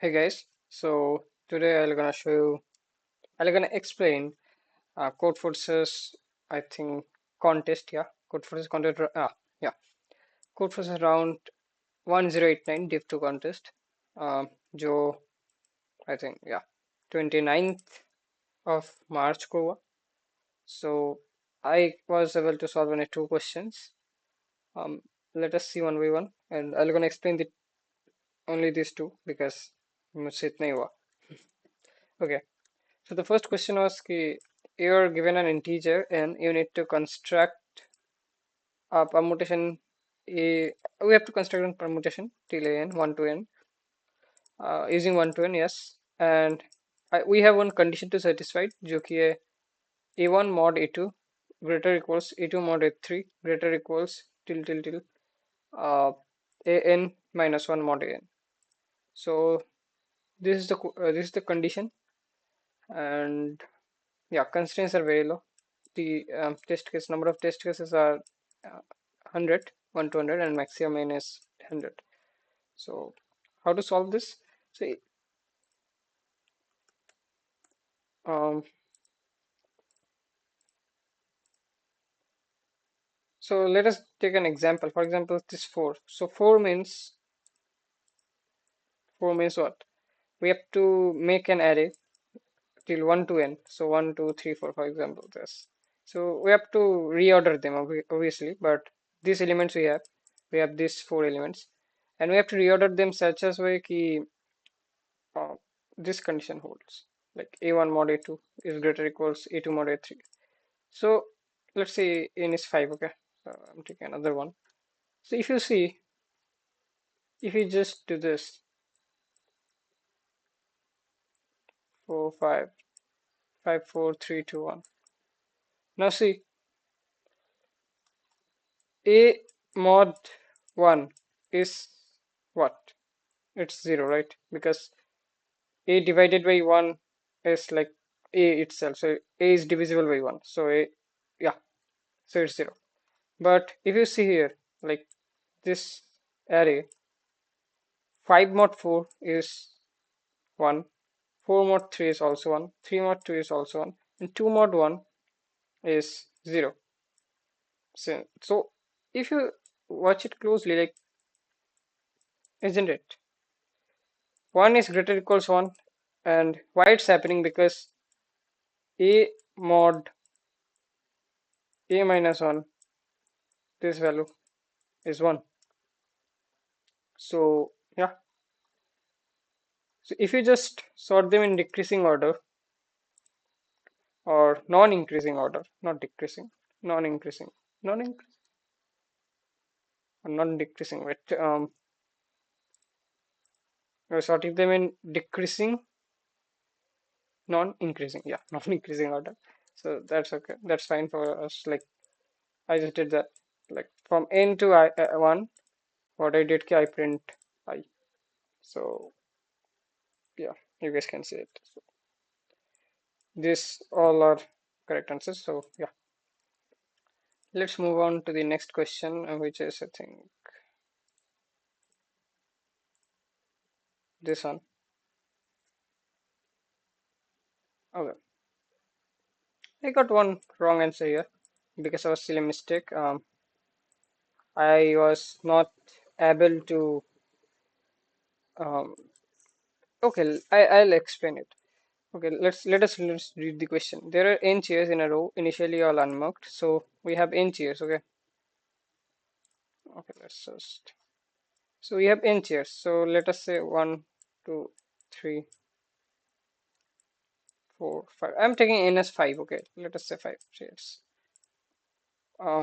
Hey guys, so today I'm gonna explain Codeforces, I think contest, yeah, Codeforces contest, yeah, Codeforces round 1089 Div 2 contest, जो I think yeah 29th of March को हुआ. So I was able to solve only two questions. Um, let us see one by one, and I'm gonna explain only these two because मुझसे इतना ही हुआ. Okay. So the first question was कि you're given an integer and you need to construct a permutation a we have to construct a permutation till n 1 to n using 1 to n, yes, and we have one condition to satisfy जो कि है a1 mod a2 greater equals a2 mod a3 greater equals till uh, an minus 1 mod an. So this is the condition, and yeah, constraints are very low. The test case number of test cases are 100, 1 to 100, and maximum n is 100. So how to solve this? So um, so let us take an example. For example, this 4. So 4 means what? We have to make an array till 1 to n. So 1, 2, 3, 4, for example, this. So we have to reorder them obviously, but these elements we have these 4 elements, and we have to reorder them such as way ki uh, this condition holds, like a1 mod a2 is greater equals a2 mod a3. So let's say n is 5. Okay, I'm taking another one. So if you see, if you just do this 4 5 5 4 3 2 1, now see a mod 1 is what? It's 0, right? Because a divided by 1 is like a itself, so a is divisible by 1, so a, yeah, so it's 0. But if you see here, like this array, 5 mod 4 is 1, 4 mod 3 is also 1, 3 mod 2 is also 1, and 2 mod 1 is 0. So if you watch it closely, like, isn't it? 1 is greater equals 1, and why it's happening? Because a mod a minus 1, this value is 1. So yeah, so if you just sort them in decreasing order or non-increasing order, not decreasing, non-increasing, non-increasing, non-decreasing, wait, we're sorting them in decreasing, non-increasing, yeah, non-increasing order. So that's okay, that's fine for us. Like I just did that, like from n to 1, what I did, I print I. So yeah, you guys can see it. So these all are correct answers. So yeah, let's move on to the next question, which is I think this one. Okay, I got one wrong answer here because of a silly mistake. I was not able to. Um, okay, I'll explain it. Okay, let's read the question. There are n chairs in a row, initially all unmarked. So we have n chairs. Okay, okay, let's just. So we have n chairs. So let us say 1, 2, 3, 4, 5. I'm taking n as 5. Okay, let us say 5 chairs.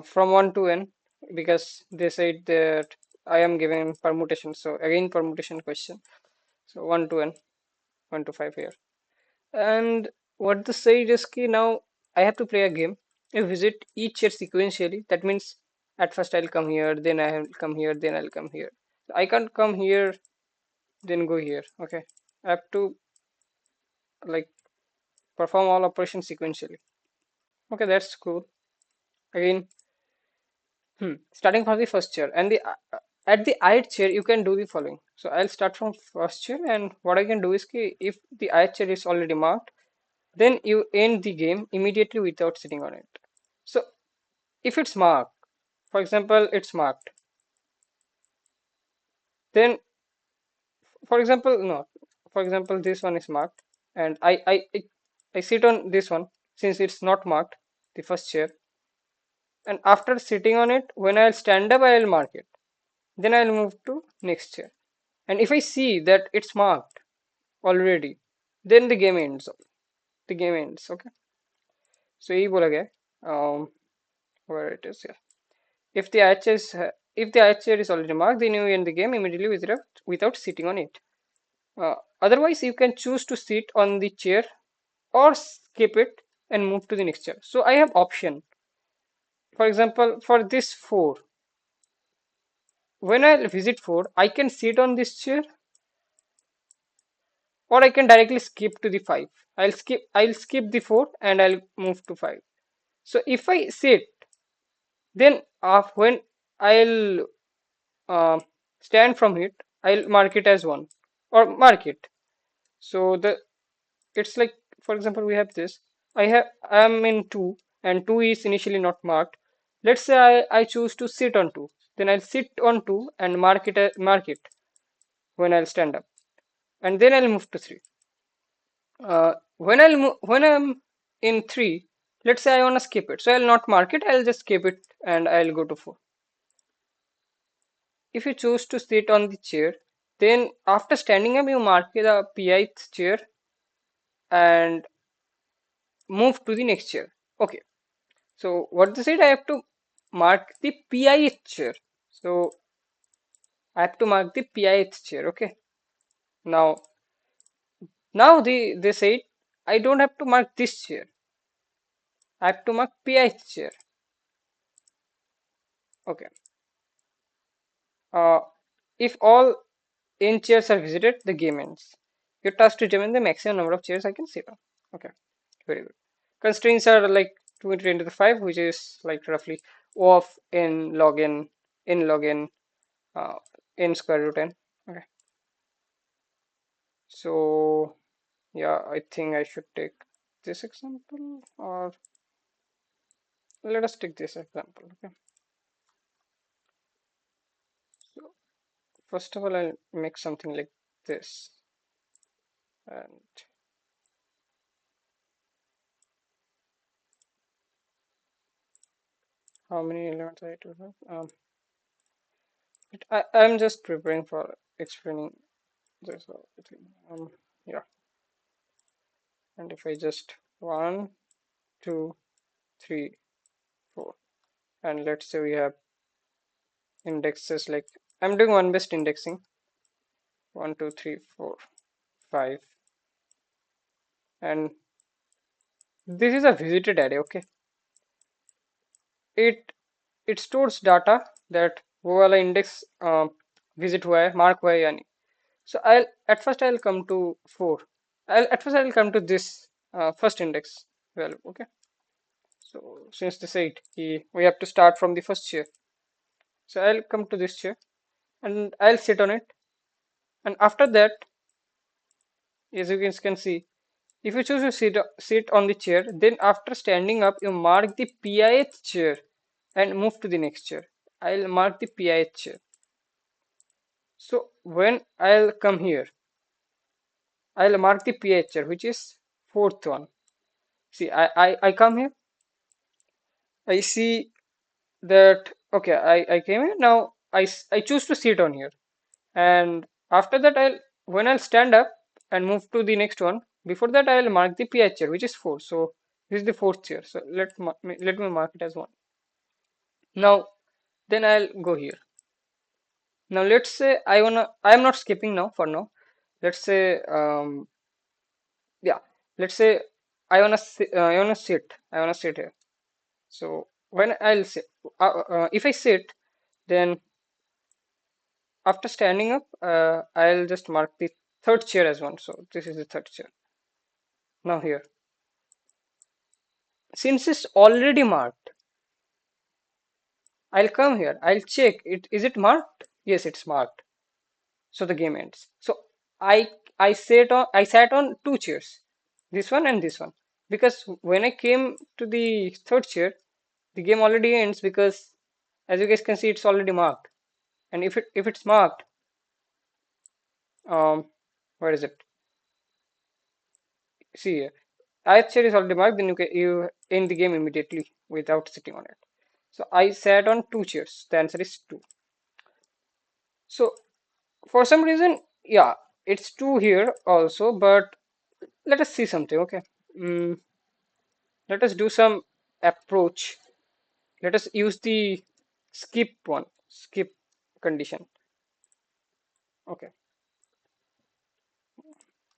From 1 to n, because they said that I am giving permutation. So again, permutation question. So 1 to n, 1 to 5 here. And what the said is key, now I have to play a game. I visit each chair sequentially. That means at first I'll come here, then I'll come here, then I'll come here. I can't come here, then go here. Okay, I have to like perform all operations sequentially. Okay, that's cool. Again, starting from the first chair, and the at the ith chair you can do the following. So I'll start from first chair, and what I can do is if the ith chair is already marked, then you end the game immediately without sitting on it. So if it's marked, for example, it's marked, then for example, no, for example, this one is marked, and I sit on this one since it's not marked, the first chair, and after sitting on it, when I'll stand up, I'll mark it. Then I'll move to next chair. And if I see that it's marked already, then the game ends. The game ends. Okay. So ये बोला गया where it is. Yeah. If the IH is if the IH is already marked, then you end the game immediately without sitting on it. Otherwise, you can choose to sit on the chair or skip it and move to the next chair. So I have option. For example, for this 4, when I visit 4, I can sit on this chair or I can directly skip to the 5. I'll skip the 4 and I'll move to 5. So if I sit, then when I'll uh, stand from it, I'll mark it as 1 or mark it. So it's like, for example, we have this. I'm in 2 and 2 is initially not marked. Let's say I choose to sit on 2. Then I'll sit on 2 and mark it when I'll stand up. And then I'll move to 3. When I'm in 3, let's say I want to skip it. So I'll not mark it, I'll just skip it and I'll go to 4. If you choose to sit on the chair, then after standing up, you mark the pith chair and move to the next chair. Okay. So what this is, I have to mark the pith chair. So I have to mark the pith chair. Okay. Now, they say I don't have to mark this chair. I have to mark pith chair. Okay. Uh, if all n chairs are visited, the game ends. Your task to determine the maximum number of chairs I can sit on. Okay, very good. Constraints are like 2 into 10 to the 5, which is like roughly O of n log n, uh, n square root n. Okay, so yeah, I think I should take this example, or let us take this example. Okay, so first of all, I'll make something like this, and how many elements I do have? I'm just preparing for explaining this whole thing. Yeah, and if I just 1, 2, 3, 4, and let's say we have indexes like I'm doing one best indexing 1, 2, 3, 4, 5, and this is a visited array. Okay, it it stores data that वो वाला index visit हुआ है mark हुआ है या नहीं. So I'll come to 4. I'll come to this first index value. Okay. So since this 8, we have to start from the first chair. So I'll come to this chair and I'll sit on it. And after that, as you guys can see, if you choose to sit on the chair, then after standing up, you mark the pith chair and move to the next chair. I'll mark the pith chair. So when I'll come here, I'll mark the pith chair, which is fourth one. See, I come here, I see that, okay, I came here, now I choose to sit on here. And after that, when I'll stand up and move to the next one, before that I'll mark the pH chair, which is 4. So this is the fourth chair. So let me mark it as 1. Now then I'll go here. Now let's say I'm not skipping now for now. Let's say yeah, let's say I wanna sit here. So when I'll sit, if I sit, then after standing up, I'll just mark the third chair as 1. So this is the third chair. Now here, since it's already marked, I'll come here. I'll check it. Is it marked? Yes, it's marked. So the game ends. So I I sat on two chairs, this one and this one, because when I came to the third chair, the game already ends because as you guys can see, it's already marked. And if it's marked, um, where is it? See here, ith chair is already marked. Then you end the game immediately without sitting on it. So I sat on two chairs. The answer is two. So for some reason, yeah, it's two here also, but let us see something, okay? Mm, let us do some approach. Let us use the skip condition. Okay,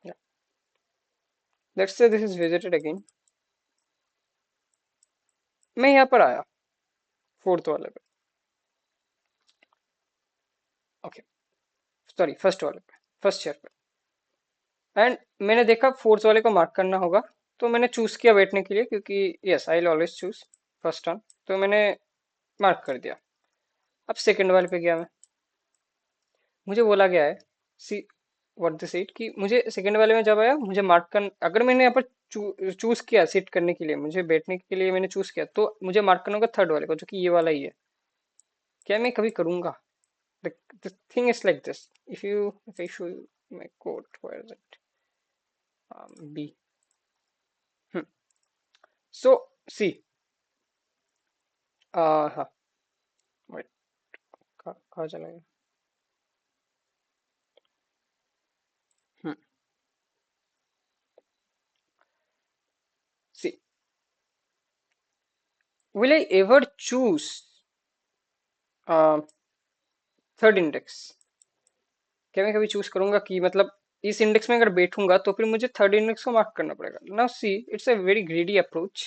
yeah. Let's say this is visited again. मैं यहाँ पर आया fourth वाले पे, okay, sorry first वाले पे, first chair पे, and मैंने देखा फोर्थ वाले को मार्क करना होगा, तो मैंने चूज किया बैठने के लिए, क्योंकि yes I will always choose first turn, तो मैंने मार्क कर दिया। अब सेकंड वाले पे गया मैं, मुझे बोला गया है सी व्हाट द सीट, कि मुझे सेकंड वाले में जब आया मुझे मार्क कर, अगर मैंने यहाँ पर चूज किया सिट करने के लिए, मुझे बैठने के लिए मैंने चूज किया, तो मुझे मार्क करना होगा थर्ड वाले को, जो कि ये वाला ही है। क्या मैं कभी करूंगा? the thing is like this. If I show you my code, where is it? B. Hmm. So see, हाँ, wait, कहाँ चला गया? Hmm. See, will I ever choose third index? क्या मैं कभी चूज करूंगा कि मतलब इस इंडेक्स में अगर बैठूंगा तो फिर मुझे थर्ड इंडेक्स को मार्क करना पड़ेगा? Now see, it's a very greedy approach.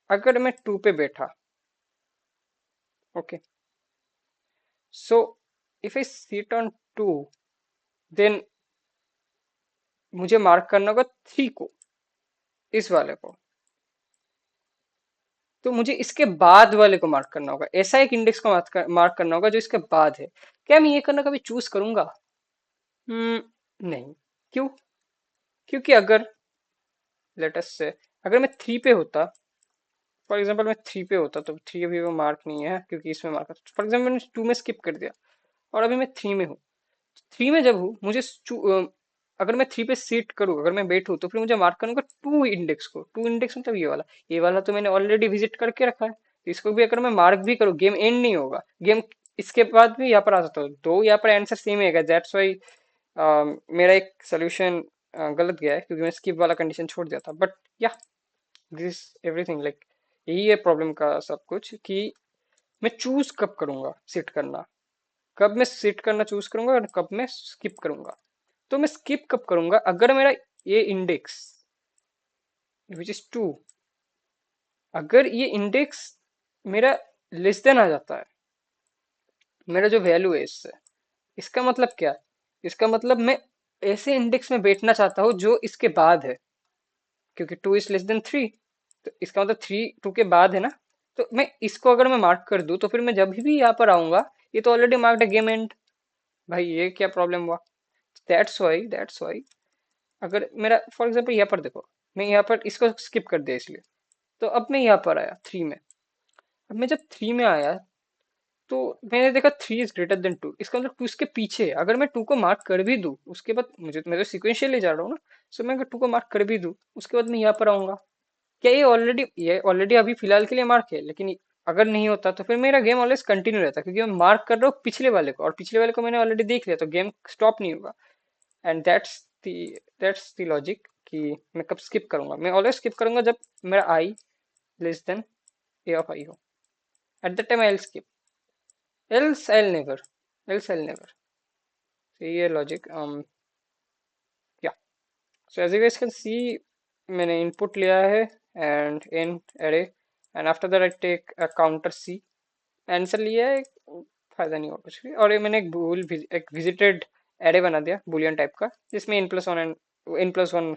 अगर मैं टू पे बैठा, okay, so if I seat on two, then मुझे मार्क करना होगा थ्री को, इस वाले को, तो मुझे इसके बाद वाले को मार्क करना होगा, ऐसा एक इंडेक्स को मार्क करना होगा जो इसके बाद है। क्या मैं ये करना कभी चूज करूंगा? नहीं। क्यों? क्योंकि अगर लेट अस से, अगर मैं थ्री पे होता, फॉर एग्जाम्पल मैं थ्री पे होता, तो थ्री अभी वो मार्क नहीं है क्योंकि इसमें मार्क है, फॉर एग्जाम्पल मैंने टू में स्किप कर दिया और अभी मैं थ्री में हूँ। थ्री में जब हूँ मुझे अगर मैं थ्री पे सीट करूँ, अगर मैं बैठूँ, तो फिर मुझे मार्क करना होगा टू इंडेक्स को। टू इंडेक्स मतलब ये वाला तो मैंने ऑलरेडी विजिट करके रखा है, तो इसको भी अगर मैं मार्क भी करूँ, गेम एंड नहीं होगा, गेम इसके बाद भी यहाँ पर आ सकता हूँ, दो यहाँ पर आंसर सेम है, दैट्स वाई मेरा एक सोल्यूशन गलत गया है, क्योंकि मैं स्किप वाला कंडीशन छोड़ दिया था। बट या दिस एवरीथिंग लाइक, यही है प्रॉब्लम का सब कुछ, कि मैं चूज कब करूंगा सिट करना, कब मैं सिट करना चूज करूंगा और कब मैं स्किप करूंगा। तो मैं स्किप कब करूंगा? अगर मेरा ये इंडेक्स विच इज टू, अगर ये इंडेक्स मेरा लेस देन आ जाता है, मेरा जो वैल्यू है इससे, इसका मतलब क्या? इसका मतलब मैं ऐसे इंडेक्स में बैठना चाहता हूँ जो इसके बाद है, क्योंकि two is less then three, तो इसका मतलब थ्री टू के बाद है ना। तो मैं इसको अगर मैं मार्क कर दूं, तो फिर मैं जब भी यहाँ पर आऊंगा, ये तो ऑलरेडी मार्क्ड है गेम एंड। भाई ये क्या प्रॉब्लम हुआ? दैट्स वाई अगर मेरा फॉर एग्जाम्पल यहाँ पर देखो, मैं यहाँ पर इसको स्किप कर दिया इसलिए, तो अब मैं यहाँ पर आया थ्री में। अब मैं जब थ्री में आया, तो मैंने देखा three is greater than two, इसका मतलब टू इसके पीछे है। अगर मैं टू को मार्क कर भी दूं, उसके बाद मैं तो सिक्वेंशियली जा रहा हूँ ना, सो मैं अगर टू को मार्क कर भी दूं, उसके बाद मैं यहाँ पर आऊंगा, क्या ये ऑलरेडी अभी फिलहाल के लिए मार्क है, लेकिन अगर नहीं होता तो फिर मेरा गेम ऑलवेज कंटिन्यू रहता, क्योंकि मैं मार्क कर रहा हूँ पिछले वाले को, और पिछले वाले को मैंने ऑलरेडी देख लिया, तो गेम स्टॉप नहीं होगा। एंड दैट्स द लॉजिक, कि मैं कब स्किप करूंगा। मैं ऑलवेज स्किप करूंगा जब मेरा I less than a of I हो, at the time I will skip, else I will never. तो ये लॉजिक, या, so as you guys can see, मैंने इनपुट लिया है and in array, and after that I take a counter C, answer लिया है, फायदा नहीं हुआ कुछ भी। और ये मैंने एक विजिटेड एरे बना दिया बुलियन टाइप का, जिसमें n+1 एंड n+1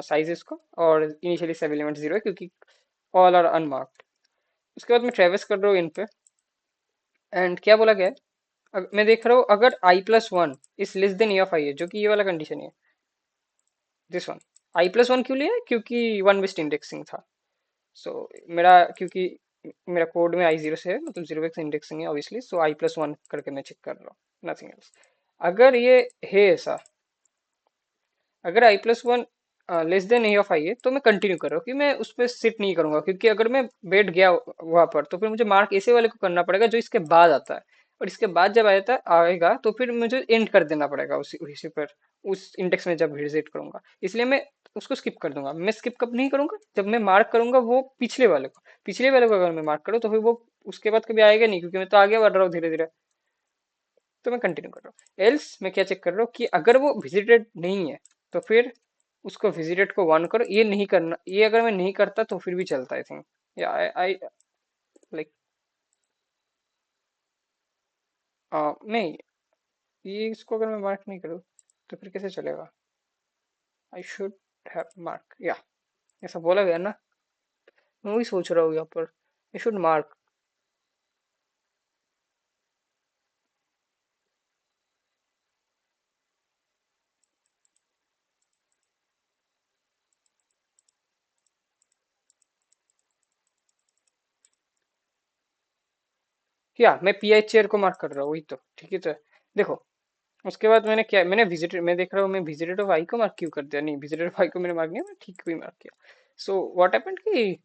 साइज इसको, और इनिशियली सब एलिमेंट जीरो है क्योंकि ऑल आर अनमार्क्ड। उसके बाद मैं ट्रेवस कर रहा हूँ इन पे, एंड क्या बोला गया है, मैं देख रहा हूँ अगर i+1 is less than a of i है, जो कि ये वाला कंडीशन है, दिस वन। i+1 क्यों लिया है, क्योंकि वन बेस्ड इंडेक्सिंग था। सो मेरा, क्योंकि मेरा कोड में आई जीरो से है, मतलब जीरो बेस्ड इंडेक्सिंग है ऑब्वियसली, सो i+1 करके मैं चेक कर रहा हूँ, नथिंग एल्स। अगर ये है ऐसा, अगर i+1 less than a of i है, तो मैं कंटिन्यू कर रहा हूँ कि मैं उस पर सिट नहीं करूंगा, क्योंकि अगर मैं बैठ गया वहां पर तो फिर मुझे मार्क ऐसे वाले को करना पड़ेगा जो इसके बाद आता है, और इसके बाद जब आएगा तो फिर मुझे एंड कर देना पड़ेगा उसी पर, उस इंडेक्स में जब विजिट करूंगा। इसलिए मैं उसको स्किप कर दूंगा। मैं स्किप कब नहीं करूंगा, जब मैं मार्क करूंगा वो पिछले वाले को अगर मैं मार्क करूँ तो फिर वो उसके बाद कभी आएगा नहीं, क्योंकि मैं तो आगे बढ़ रहा हूँ धीरे धीरे। तो मैं कंटिन्यू कर रहा हूँ। एल्स मैं क्या चेक कर रहा हूँ कि अगर वो विजिटेड नहीं है तो फिर उसको विजिटेड को वन करो, ये नहीं करना, ये अगर मैं नहीं करता तो फिर भी चलता, आई थिंक। या आई लाइक, नहीं, ये इसको अगर मैं मार्क नहीं करूँ तो फिर कैसे चलेगा। आई शुड हैव मार्क, या ऐसा बोला गया ना। मैं वही सोच रहा हूँ यहाँ पर, आई शुड मार्क। या मैं पी आई चेयर को मार्क कर रहा हूँ, वही तो ठीक है। तो देखो, उसके बाद मैंने क्या, मैंने विजिटेड, मैं देख रहा हूँ मैं विजिटेड ऑफ आई को मार्क क्यों कर दिया, नहीं विजिटेड ऑफ आई को मैंने मार्क नहीं, मैं ठीक भी मार्क किया। सो व्हाट हैपेंड कि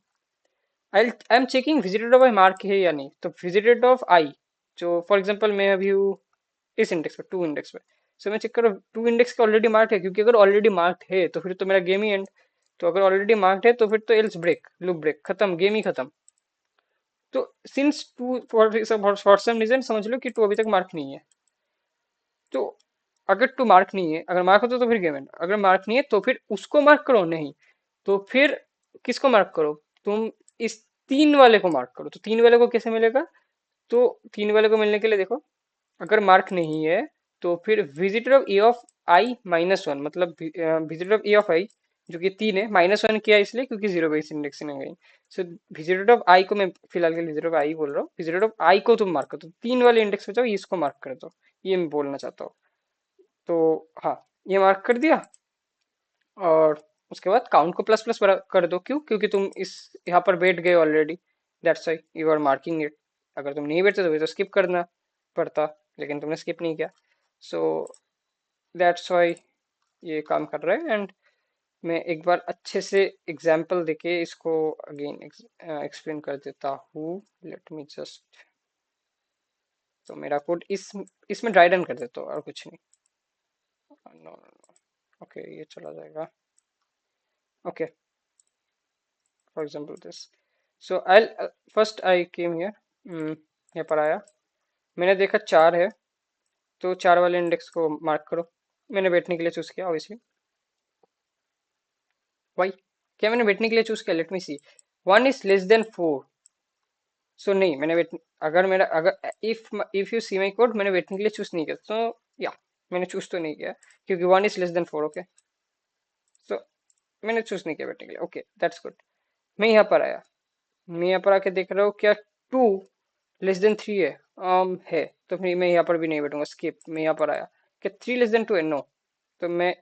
I am checking visited of I mark है या नहीं। तो विजिटेड ऑफ आई, जो फॉर एग्जांपल मैं अभी हूँ इस इंडेक्स पे, टू इंडेक्स पे, सो मैं चेक करूँ टू इंडेक्स का ऑलरेडी मार्क है, क्योंकि अगर ऑलरेडी मार्क है तो फिर तो मेरा गेम ही एंड। तो अगर ऑलरेडी मार्क्ड है तो फिर तो एल्स ब्रेक, लूप ब्रेक, खत्म, गेम ही खत्म। तो since two, for some reason समझ लो कि टू अभी तक मार्क नहीं है, तो अगर टू मार्क नहीं है, अगर मार्क होता तो फिर गेम एंड, अगर मार्क नहीं है तो फिर उसको मार्क करो, नहीं तो फिर किसको मार्क करो, तुम इस तीन वाले को मार्क करो। तो तीन वाले को कैसे मिलेगा, तो तीन वाले को मिलने के लिए देखो, अगर मार्क नहीं है तो फिर visitor of A of i-1, मतलब विजिटर ऑफ ए ऑफ आई, जो कि तीन है, -1 किया इसलिए क्योंकि जीरो बेस इंडेक्स में गई। सो विजिटर ऑफ आई को मैं फिलहाल के विजिटर ऑफ आई बोल रहा हूँ, विजिटर ऑफ आई को तुम मार्क कर दो, तीन वाले इंडेक्स में जाओ, इसको मार्क कर दो, ये मैं बोलना चाहता हूँ। तो हाँ, ये मार्क कर दिया, और उसके बाद काउंट को प्लस प्लस कर दो। क्यों, क्योंकि तुम इस यहाँ पर बैठ गए already, that's why you are marking it. अगर तुम नहीं बैठते तो फिर तो स्किप करना पड़ता, लेकिन तुमने स्किप नहीं किया। सो दैट्स वाई ये काम कर रहा है। एंड मैं एक बार अच्छे से एग्जाम्पल देके इसको अगेन एक्सप्लेन कर देता हूँ। लेट मी जस्ट, तो मेरा कोड इसमें ड्राई रन कर देता हूँ और कुछ नहीं। नो, ओके, ये चला जाएगा। Okay, for example this, so I first I came here, यहाँ पर आया, मैंने देखा चार है, तो चार वाले इंडेक्स को मार्क करो। मैंने बैठने के लिए चूज किया ऑब्वियसली, वाई, क्या मैंने बैठने के लिए चूज किया, let me see, one is less than four. So नहीं, मैंने बैठ, अगर मेरा, अगर if you see my code, मैंने बैठने के लिए चूज नहीं किया, तो या मैंने चूज तो नहीं किया, क्योंकि one is less than four. Okay, so मैंने चूज नहीं किया बैठने के लिए, ओके दैट्स गुड। मैं यहाँ पर आया, मैं यहाँ पर आके देख रहा हूँ क्या टू लेस देन थ्री है, है, तो फिर मैं यहाँ पर भी नहीं बैठूंगा, स्किप। मैं यहाँ पर आया, क्या थ्री लेस देन टू है, नो, तो मैं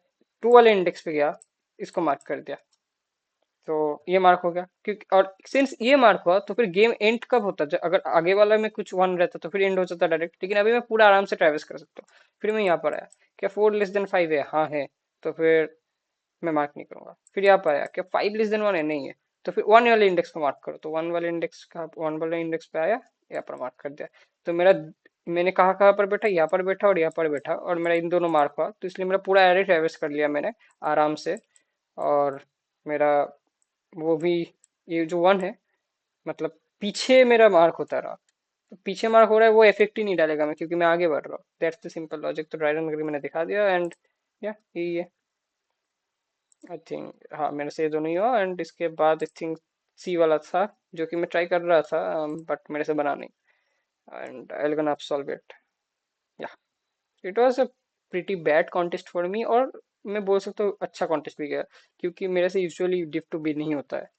टू वाले इंडेक्स पे गया, इसको मार्क कर दिया, तो ये मार्क हो गया। क्योंकि और सिंस ये मार्क हुआ तो फिर गेम एंड कब होता, जब अगर आगे वाला में कुछ वन रहता तो फिर एंड हो जाता डायरेक्ट, लेकिन अभी मैं पूरा आराम से ट्रैवल्स कर सकता हूँ। फिर मैं यहाँ पर आया, क्या फोर लेस देन फाइव है, हाँ है, तो फिर मैं मार्क नहीं करूंगा। फिर यहाँ पर आया, क्या फाइव लेस देन वन है, नहीं है, तो फिर वन वाले इंडेक्स को मार्क करो। तो वन वाले इंडेक्स पे आया, यहाँ पर मार्क कर दिया। तो मेरा, मैंने कहाँ कहाँ पर बैठा, यहाँ पर बैठा और यहाँ पर बैठा, और मेरा इन दोनों मार्क हुआ, तो इसलिए मेरा पूरा एरे ट्रैवल्स कर लिया मैंने आराम से। और मेरा वो भी, ये जो वन है, मतलब पीछे मेरा मार्क होता रहा, तो पीछे मार्क हो रहा है वो इफेक्ट ही नहीं डालेगा मैं, क्योंकि मैं आगे बढ़ रहा हूँ। That's the simple logic. तो ड्राई रन करके मैंने दिखा दिया, एंड या यही है आई थिंक। हाँ, मेरे से ये दोनों ही हुआ, एंड इसके बाद आई थिंक सी वाला था, जो कि मैं ट्राई कर रहा था, बट मेरे से बना नहीं, and I gonna solve it. या it was a pretty bad contest for me, और मैं बोल सकता हूँ अच्छा कॉन्टेस्ट भी गया, क्योंकि मेरे से यूजुअली डिफ टू बी नहीं होता है,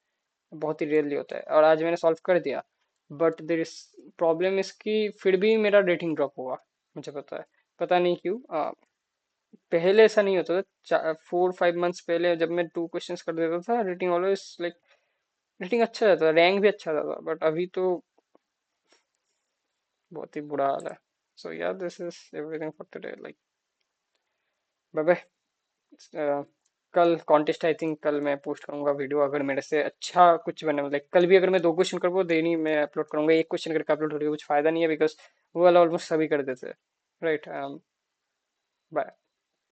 बहुत ही रेयरली होता है, और आज मैंने सॉल्व कर दिया। बट देर इज प्रॉब्लम इसकी फिर भी मेरा रेटिंग ड्रॉप हुआ, मुझे पता है, पता नहीं क्यों। पहले ऐसा नहीं होता था, 4-5 मंथ्स पहले जब मैं 2 क्वेश्चंस कर देता था, रेटिंग ऑलवेज लाइक रेटिंग अच्छा रहता था, रैंक भी अच्छा रहता था, बट अभी तो बहुत ही बुरा हाल है। So yeah this is everything for today, like bye bye. कल कॉन्टेस्ट, आई थिंक कल मैं पोस्ट करूंगा वीडियो, अगर मेरे से अच्छा कुछ बने, लाइक कल भी अगर मैं 2 क्वेश्चन कर पाऊँ देनी मैं अपलोड करूंगा, एक क्वेश्चन करके अपलोड करके कुछ फायदा नहीं है, बिकॉज वो वाला ऑलमोस्ट सभी कर देते हैं, राइट। बाय।